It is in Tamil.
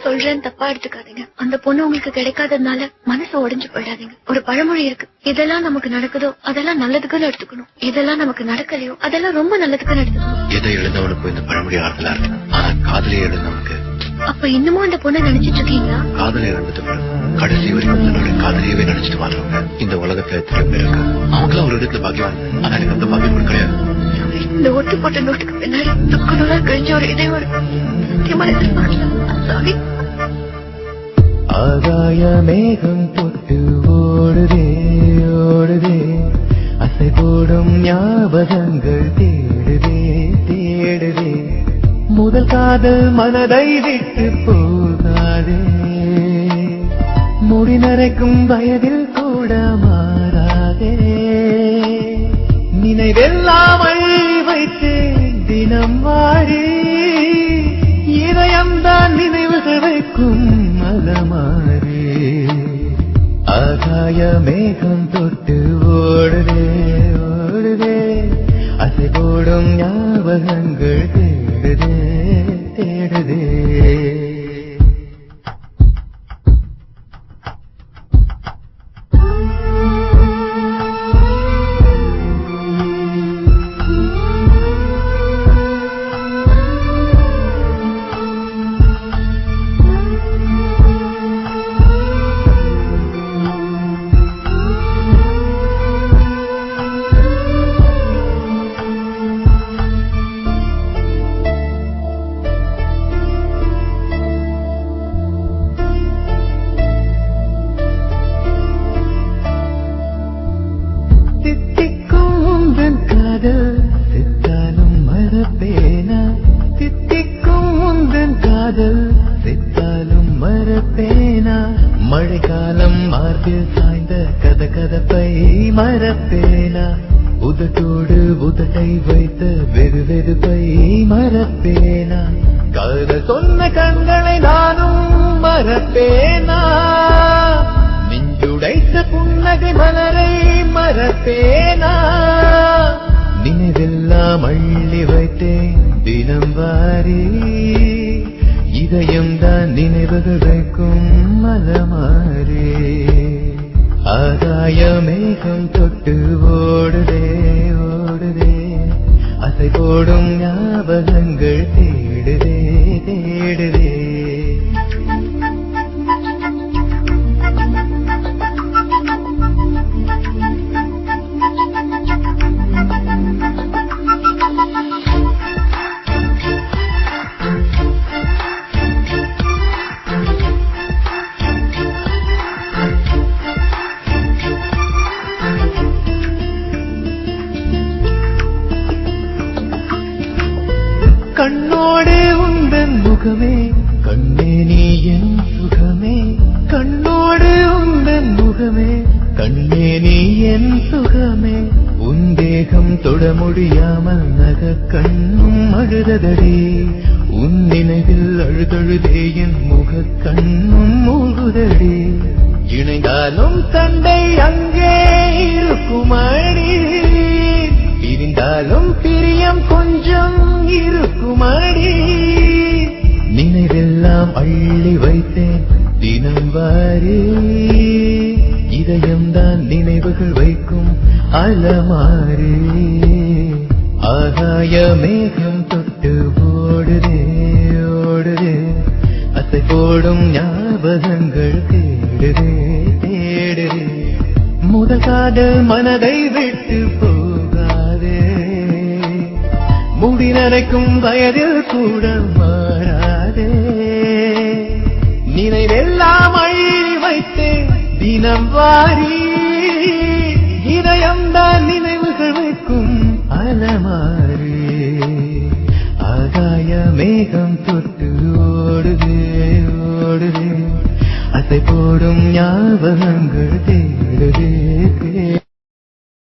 சொல்றேன், தப்பா எடுத்துக்காதீங்க. அந்த பொண்ணு உங்களுக்கு கிடைக்காததுனால மனசு உடைஞ்சு போயிடாதீங்க. ஒரு பழமொழி இருக்கு, இதெல்லாம் நமக்கு நடக்குதோ அதெல்லாம் நல்லதுக்குன்னு எடுத்துக்கணும், இதெல்லாம் நமக்கு நடக்கலையோ அதெல்லாம் ரொம்ப நல்லதுக்குன்னு எடுத்துக்கணும். எதை எழுந்தவனுக்கு இந்த பழமொழி ஆறுதலா இருக்கு, ஆனா காதலியை எழுந்தவனுக்கு. அப்ப இன்னமும் அந்த பொண்ணை நினைச்சிட்டு இருக்கீங்களா? காதலை இழந்தது கடைசி வரைக்கும் தன்னோட காதலியவே நினைச்சிட்டு வாழ்றவங்க இந்த உலகத்துல எத்தனை பேர் இருக்கு. அவங்களாம் ஒரு இடத்துல பாக்கியவான், ஆனா எனக்கு அந்த பாக்கியம் கூட கிடையாது. இந்த ஒட்டு போட்ட நோட்டுக்கு பின்னாடி துக்கநூலா கழிஞ்ச ஒரு இதயம் இருக்கு. ஆகாய மேகம் தொட்டு ஓடுதே ஓடுதே, அசை போடும் ஞாபகங்கள் தேடுதே தேடுதே. முதல் காதல் மனதை விட்டு போகாதே, முடி நரைக்கும் வயதில் கூட மாறாதே. நினைவெல்லாம் வைத்து தினம் வாடி, இதயம்தான் நினைவுகள் வைக்கும் மலமாறி. ஆகாய மேகம் தொட்டு ஓடுதே ஓடுதே, அசை போடும் ஞாபகங்கள் தேடுதே தேடுதே. சித்தாலும் மறப்பேனா, தித்திக்கும் உந்தன் காதல் சித்தாலும் மறப்பேனா. மழைக்காலம் மார்பில் சாய்ந்த கதகதப்பை மறப்பேனா, உதட்டோடு உதட்டை வைத்த வெறு வெறுப்பை மறப்பேனா. காதல் சொன்ன கண்களை நானும் மறப்பேனா, நெஞ்சுடைத்த புன்னகை மலரை மறப்பேனா. நினைவெல்லாம் அள்ளி வைத்தேன் தினம் வாரி, இதயம்தான் நினைவுகள் வைக்கும் மலமாறி. ஆகாய மேகம் தொட்டு ஓடுதே ஓடுதே, அசை போடும் ஞாபகங்கள் தேடுதே தேடுதே. கண்ணோடு உந்தன் முகமே கண்ணே நீ என் சுகமே, கண்ணோடு உந்தன் முகமே கண்ணே நீ என் சுகமே. உன் தேகம் தொட முடியாமல் நக கண்ணும் அழுததடி, உன் நினைவில் அழுதழுதே என் முக கண்ணும் மூழ்குதடி. இணைந்தாலும் சண்டை அங்கே இருக்குமடி, பிரிந்தாலும் பிரியம் கொஞ்சம் இருக்குமடி. நினைவெல்லாம் அள்ளி வைத்தேன் தினம் வாரி, இதயம்தான் நினைவுகள் வைக்கும் அலமாரி. ஆகாய மேகம் தொட்டு ஓடுதே ஓடுதே, அசை போடும் ஞாபகங்கள் தேடுதே தேடுதே. முதல் காதல் மனதை விட்டு போகாதே, முடி நரைக்கும் வயதில் கூட மாறாதே. நினைவெல்லாம் அள்ளி வைத்தேன் தினம் வாரி, இதயம்தான் நினைவுகள் வைக்கும் அலமாரி. ஆகாய மேகம் தொட்டு ஓடுதே ஓடுதே, அசை போடும் ஞாபகங்கள் தேடுதே.